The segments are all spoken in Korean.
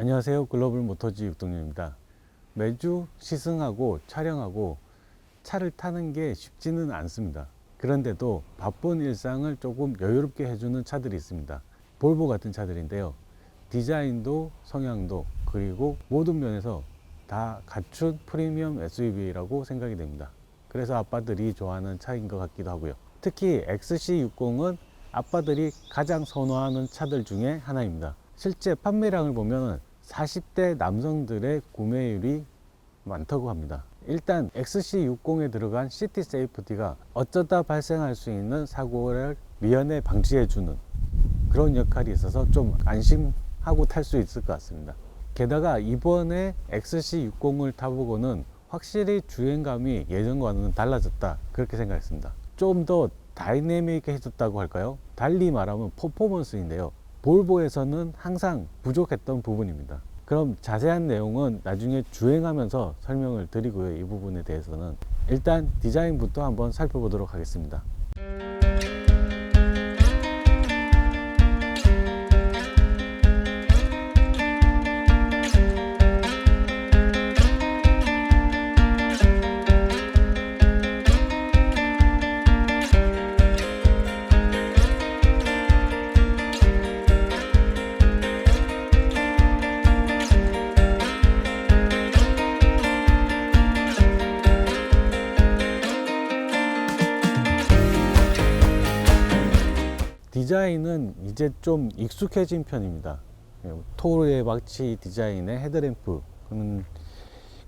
안녕하세요. 글로벌 모터즈 육동현입니다. 매주 시승하고 촬영하고 차를 타는 게 쉽지는 않습니다. 그런데도 바쁜 일상을 조금 여유롭게 해주는 차들이 있습니다. 볼보 같은 차들인데요. 디자인도 성향도 그리고 모든 면에서 다 갖춘 프리미엄 SUV라고 생각이 됩니다. 그래서 아빠들이 좋아하는 차인 것 같기도 하고요. 특히 XC60은 아빠들이 가장 선호하는 차들 중에 하나입니다. 실제 판매량을 보면 40대 남성들의 구매율이 많다고 합니다. 일단 XC60에 들어간 시티 세이프티가 어쩌다 발생할 수 있는 사고를 미연에 방지해주는 그런 역할이 있어서 좀 안심하고 탈 수 있을 것 같습니다. 게다가 이번에 XC60을 타보고는 확실히 주행감이 예전과는 달라졌다, 그렇게 생각했습니다. 좀 더 다이내믹해졌다고 할까요? 달리 말하면 퍼포먼스인데요, 볼보에서는 항상 부족했던 부분입니다. 그럼 자세한 내용은 나중에 주행하면서 설명을 드리고요. 이 부분에 대해서는 일단 디자인부터 한번 살펴보도록 하겠습니다. 디자인은 이제 좀 익숙해진 편입니다. 토르의 마치 디자인의 헤드램프,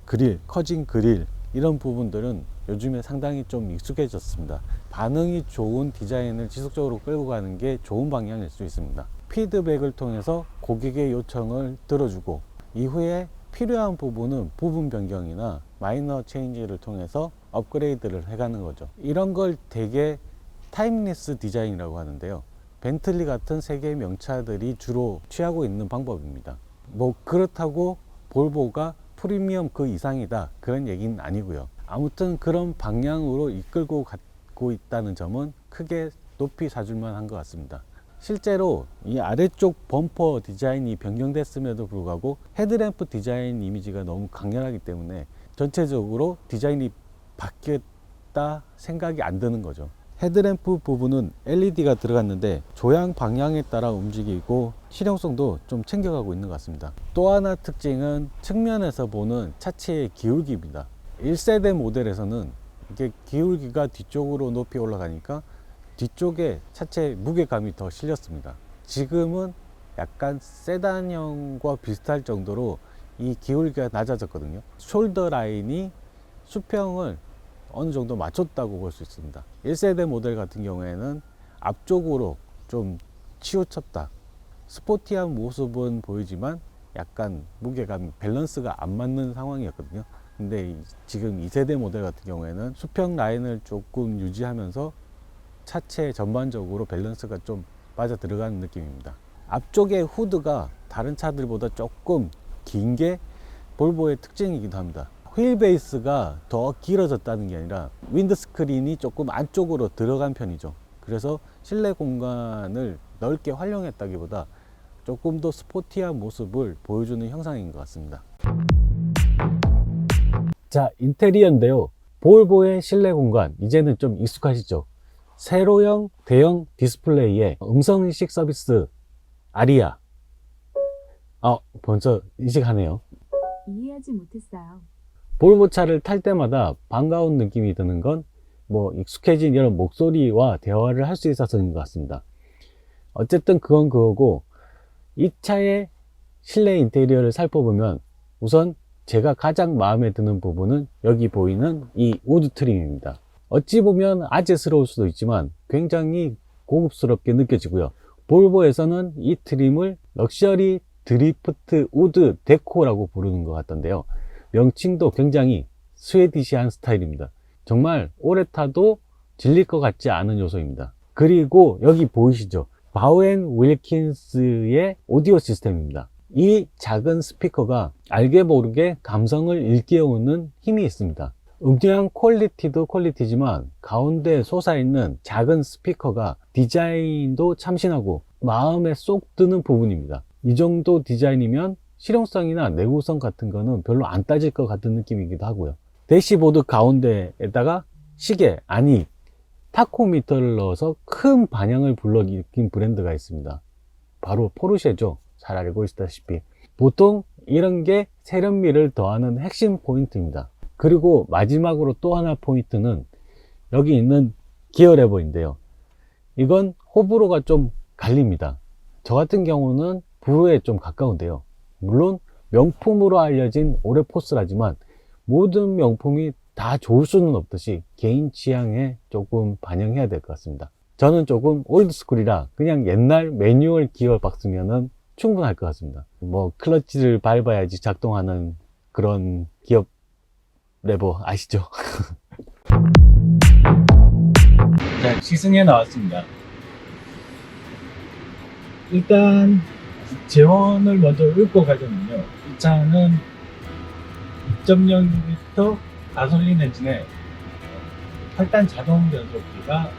그릴, 커진 그릴, 이런 부분들은 요즘에 상당히 좀 익숙해졌습니다. 반응이 좋은 디자인을 지속적으로 끌고 가는 게 좋은 방향일 수 있습니다. 피드백을 통해서 고객의 요청을 들어주고 이후에 필요한 부분은 부분 변경이나 마이너 체인지를 통해서 업그레이드를 해가는 거죠. 이런 걸 되게 타임리스 디자인이라고 하는데요. 벤틀리 같은 세계 명차들이 주로 취하고 있는 방법입니다. 뭐 그렇다고 볼보가 프리미엄 그 이상이다, 그런 얘기는 아니고요. 아무튼 그런 방향으로 이끌고 가고 있다는 점은 크게 높이 사줄만 한 것 같습니다. 실제로 이 아래쪽 범퍼 디자인이 변경됐음에도 불구하고 헤드램프 디자인 이미지가 너무 강렬하기 때문에 전체적으로 디자인이 바뀌었다 생각이 안 드는 거죠. 헤드램프 부분은 LED가 들어갔는데 조향 방향에 따라 움직이고 실용성도 좀 챙겨가고 있는 것 같습니다. 또 하나 특징은 측면에서 보는 차체의 기울기입니다. 1세대 모델에서는 이게 기울기가 뒤쪽으로 높이 올라가니까 뒤쪽에 차체 무게감이 더 실렸습니다. 지금은 약간 세단형과 비슷할 정도로 이 기울기가 낮아졌거든요. 숄더 라인이 수평을 어느 정도 맞췄다고 볼 수 있습니다. 1세대 모델 같은 경우에는 앞쪽으로 좀 치우쳤다, 스포티한 모습은 보이지만 약간 무게감, 밸런스가 안 맞는 상황이었거든요. 근데 지금 2세대 모델 같은 경우에는 수평 라인을 조금 유지하면서 차체 전반적으로 밸런스가 좀 빠져 들어가는 느낌입니다. 앞쪽의 후드가 다른 차들보다 조금 긴 게 볼보의 특징이기도 합니다. 휠 베이스가 더 길어졌다는 게 아니라 윈드 스크린이 조금 안쪽으로 들어간 편이죠. 그래서 실내 공간을 넓게 활용했다기보다 조금 더 스포티한 모습을 보여주는 형상인 것 같습니다. 자, 인테리어인데요. 볼보의 실내 공간 이제는 좀 익숙하시죠? 세로형 대형 디스플레이에 음성인식 서비스 아리아. 벌써 인식하네요. 이해하지 못했어요. 볼보 차를 탈 때마다 반가운 느낌이 드는 건 뭐 익숙해진 이런 목소리와 대화를 할 수 있어서인 것 같습니다. 어쨌든 그건 그거고, 이 차의 실내 인테리어를 살펴보면 우선 제가 가장 마음에 드는 부분은 여기 보이는 이 우드 트림입니다. 어찌 보면 아재스러울 수도 있지만 굉장히 고급스럽게 느껴지고요. 볼보에서는 이 트림을 럭셔리 드리프트 우드 데코라고 부르는 것 같던데요. 명칭도 굉장히 스웨디시한 스타일입니다. 정말 오래 타도 질릴 것 같지 않은 요소입니다. 그리고 여기 보이시죠? 바우앤 윌킨스의 오디오 시스템입니다. 이 작은 스피커가 알게 모르게 감성을 일깨우는 힘이 있습니다. 음량 퀄리티도 퀄리티지만 가운데 솟아있는 작은 스피커가 디자인도 참신하고 마음에 쏙 드는 부분입니다. 이 정도 디자인이면 실용성이나 내구성 같은 거는 별로 안 따질 것 같은 느낌이기도 하고요. 대시보드 가운데에다가 시계, 아니 타코미터를 넣어서 큰 반향을 불러일으킨 브랜드가 있습니다. 바로 포르쉐죠. 잘 알고 있다시피. 보통 이런 게 세련미를 더하는 핵심 포인트입니다. 그리고 마지막으로 또 하나 포인트는 여기 있는 기어 레버인데요. 이건 호불호가 좀 갈립니다. 저 같은 경우는 브루에 좀 가까운데요. 물론 명품으로 알려진 오레포스라지만 모든 명품이 다 좋을 수는 없듯이 개인 취향에 조금 반영해야 될 것 같습니다. 저는 조금 올드스쿨이라 그냥 옛날 매뉴얼 기어 박스면은 충분할 것 같습니다. 뭐 클러치를 밟아야지 작동하는 그런 기어 레버 아시죠? 자, 시승에 나왔습니다. 일단 재원을 먼저 읊고 가자면요. 이 차는 2.0L 가솔린 엔진에 8단 자동 변속기가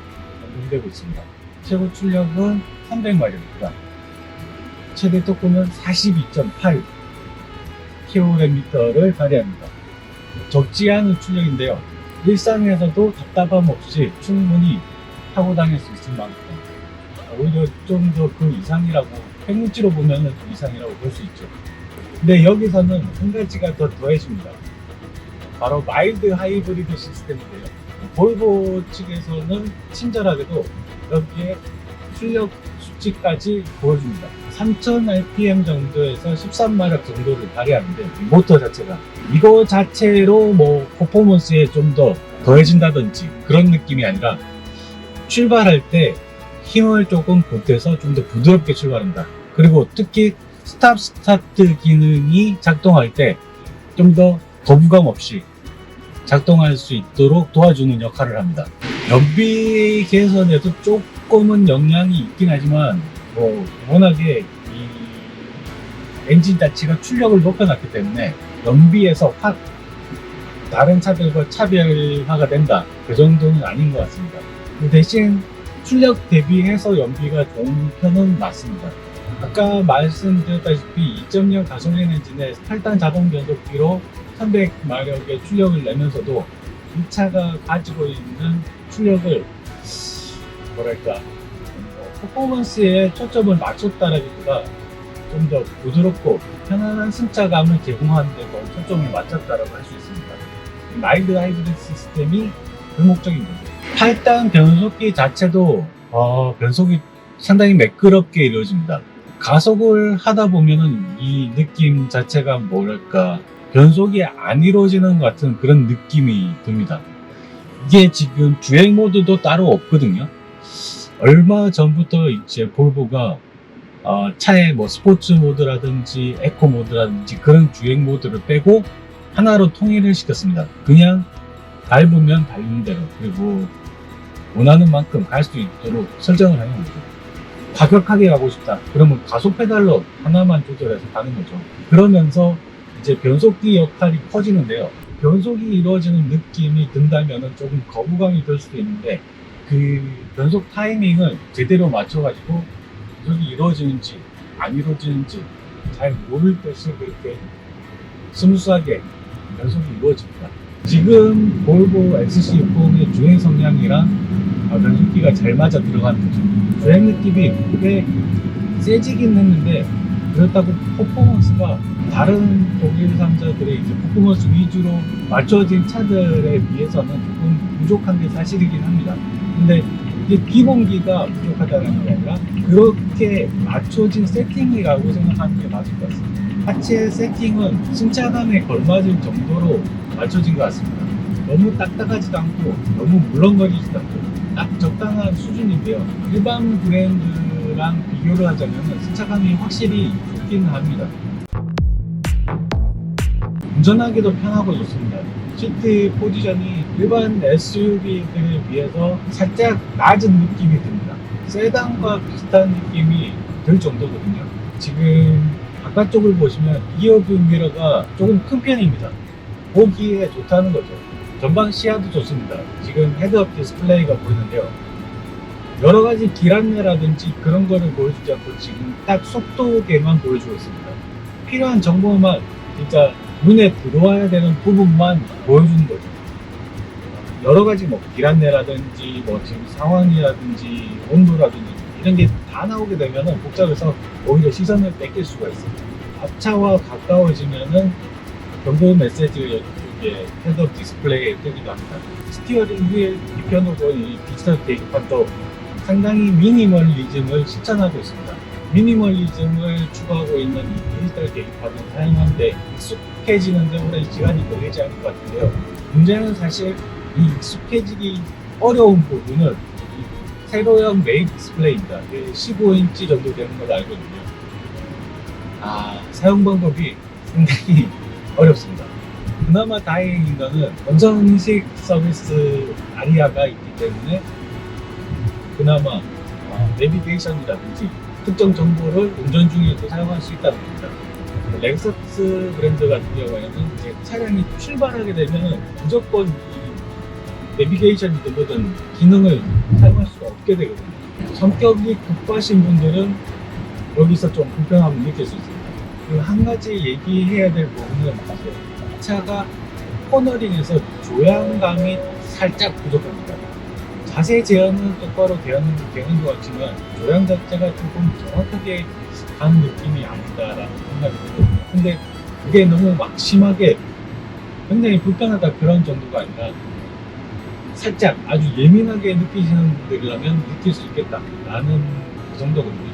적용되고 있습니다. 최고 출력은 300마력입니다. 최대 토크는 42.8 kgm를 발휘합니다. 적지 않은 출력인데요. 일상에서도 답답함 없이 충분히 타고 다닐 수 있을 만큼 오히려 좀 더 그 이상이라고 평균치로 보면 그 이상이라고 볼 수 있죠. 근데 여기서는 한 가지가 더 더해집니다. 바로 마일드 하이브리드 시스템인데요. 볼보 측에서는 친절하게도 여기에 출력 수치까지 보여줍니다. 3000rpm 정도에서 13마력 정도를 발휘하는데 모터 자체가 이거 자체로 뭐 퍼포먼스에 좀 더 더해진다든지 그런 느낌이 아니라 출발할 때 힘을 조금 보태서 좀 더 부드럽게 출발한다. 그리고 특히 스탑 스타트 기능이 작동할 때 좀 더 거부감 없이 작동할 수 있도록 도와주는 역할을 합니다. 연비 개선에도 조금은 영향이 있긴 하지만 뭐 워낙에 이 엔진 자체가 출력을 높여놨기 때문에 연비에서 확 다른 차들과 차별화가 된다, 그 정도는 아닌 것 같습니다. 대신 출력 대비해서 연비가 좋은 편은 맞습니다. 아까 말씀드렸다시피 2.0 가솔린 엔진에 8단 자동 변속기로 300마력의 출력을 내면서도 이 차가 가지고 있는 출력을 뭐랄까 퍼포먼스에 초점을 맞췄다라기보다 좀 더 부드럽고 편안한 승차감을 제공하는 데 더 초점을 맞췄다라고 할 수 있습니다. 마일드 하이브리드 시스템이 그 목적인 거죠. 8단 변속기 자체도 변속이 상당히 매끄럽게 이루어집니다. 가속을 하다 보면은 이 느낌 자체가 뭐랄까 변속이 안 이루어지는 것 같은 그런 느낌이 듭니다. 이게 지금 주행 모드도 따로 없거든요. 얼마 전부터 이제 볼보가 차에 뭐 스포츠 모드라든지 에코 모드라든지 그런 주행 모드를 빼고 하나로 통일을 시켰습니다. 그냥 밟으면 달리는 대로, 그리고 원하는 만큼 갈 수 있도록 설정을 해놓은 거죠. 과격하게 가고 싶다 그러면 가속 페달로 하나만 조절해서 가는 거죠. 그러면서 이제 변속기 역할이 커지는데요. 변속이 이루어지는 느낌이 든다면 조금 거부감이 들 수도 있는데 그 변속 타이밍을 제대로 맞춰가지고 변속이 이루어지는지 안 이루어지는지 잘 모를 듯이 그렇게 스무스하게 변속이 이루어집니다. 지금 볼보 XC60의 주행 성향이랑 변속기가 잘 맞아 들어가는 거죠. 주행 느낌이 꽤 세지긴 했는데 그렇다고 퍼포먼스가 다른 독일 상자들의 이제 퍼포먼스 위주로 맞춰진 차들에 비해서는 조금 부족한 게 사실이긴 합니다. 근데 이게 기본기가 부족하다는 게 아니라 그렇게 맞춰진 세팅이라고 생각하는 게 맞을 것 같습니다. 하체 세팅은 승차감에 걸맞을 정도로 맞춰진 것 같습니다. 너무 딱딱하지도 않고 너무 물렁거리지도 않고 딱 적당한 수준인데요. 일반 브랜드랑 비교를 하자면 승차감이 확실히 좋기는 합니다. 운전하기도 편하고 좋습니다. 시트 포지션이 일반 SUV들에 비해서 살짝 낮은 느낌이 듭니다. 세단과 비슷한 느낌이 들 정도거든요. 지금 바깥쪽을 보시면 리어뷰 미러가 조금 큰 편입니다. 보기에 좋다는 거죠. 전방 시야도 좋습니다. 지금 헤드업 디스플레이가 보이는데요. 여러 가지 길 안내라든지 그런 거를 보여주지 않고 지금 딱 속도계만 보여주고 있습니다. 필요한 정보만 진짜 눈에 들어와야 되는 부분만 보여주는 거죠. 여러 가지 뭐 길안내라든지 뭐 지금 상황이라든지 온도라든지 이런 게 다 나오게 되면은 복잡해서 오히려 시선을 뺏길 수가 있어요. 앞차와 가까워지면은 경고 메시지가 이쪽에 헤드업 디스플레이에 뜨기도 합니다. 스티어링 휠 뒤편으로 이 디지털 계기판도 상당히 미니멀리즘을 실천하고 있습니다. 미니멀리즘을 추구하고 있는 이 디지털 계기판을 사용하는데 익숙해지는데 오랜 시간이 걸리지 않을 것 같은데요. 문제는 사실 이 익숙해지기 어려운 부분은 이 세로형 메인 디스플레이입니다. 15인치 정도 되는 걸로 알고 있는데요. 사용 방법이 상당히 어렵습니다. 그나마 다행인 거는 음성인식 서비스 아리아가 있기 때문에 그나마 내비게이션이라든지 특정 정보를 운전 중에도 사용할 수 있다는 겁니다. 렉서스 브랜드 같은 경우에는 이제 차량이 출발하게 되면 무조건 이 내비게이션이든 뭐든 기능을 사용할 수가 없게 되거든요. 성격이 급하신 분들은 여기서 좀 불편함을 느낄 수 있습니다. 그리고 한 가지 얘기해야 될 부분은 이제 차가 코너링에서 조향감이 살짝 부족합니다. 자세 제어는 똑바로 되는 것 같지만 조향 자체가 조금 정확하게 가는 느낌이 아니다라는 생각이 들거든요. 근데 그게 너무 막심하게 굉장히 불편하다 그런 정도가 아니라 살짝 아주 예민하게 느끼시는 분들이라면 느낄 수 있겠다라는 그 정도거든요.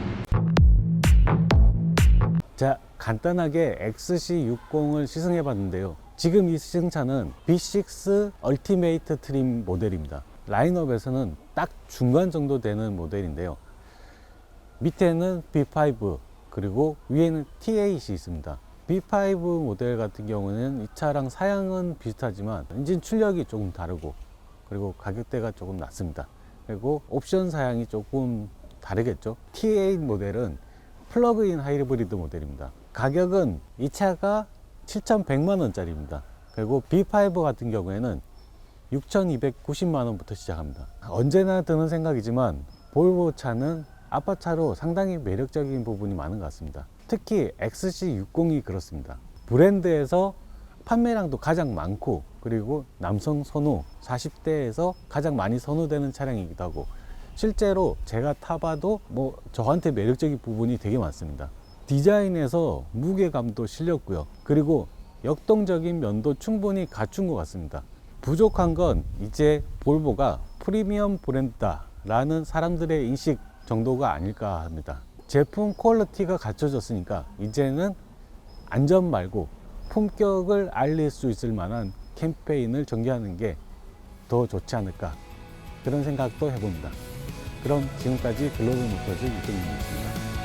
자, 간단하게 XC60을 시승해 봤는데요. 지금 이 시승차는 B6 얼티메이트 트림 모델입니다. 라인업에서는 딱 중간 정도 되는 모델인데요. 밑에는 B5 그리고 위에는 T8이 있습니다. B5 모델 같은 경우는 이 차랑 사양은 비슷하지만 엔진 출력이 조금 다르고 그리고 가격대가 조금 낮습니다. 그리고 옵션 사양이 조금 다르겠죠. T8 모델은 플러그인 하이브리드 모델입니다. 가격은 이 차가 7,100만 원짜리입니다. 그리고 B5 같은 경우에는 6,290만 원부터 시작합니다. 언제나 드는 생각이지만 볼보 차는 아빠차로 상당히 매력적인 부분이 많은 것 같습니다. 특히 XC60이 그렇습니다. 브랜드에서 판매량도 가장 많고 그리고 남성 선호 40대에서 가장 많이 선호되는 차량이기도 하고 실제로 제가 타봐도 저한테 매력적인 부분이 되게 많습니다. 디자인에서 무게감도 실렸고요. 그리고 역동적인 면도 충분히 갖춘 것 같습니다. 부족한 건 이제 볼보가 프리미엄 브랜드다 라는 사람들의 인식 정도가 아닐까 합니다. 제품 퀄리티가 갖춰졌으니까 이제는 안전 말고 품격을 알릴 수 있을 만한 캠페인을 전개하는 게 더 좋지 않을까 그런 생각도 해봅니다. 그럼 지금까지 글로벌 모터즈 이동윤이었습니다.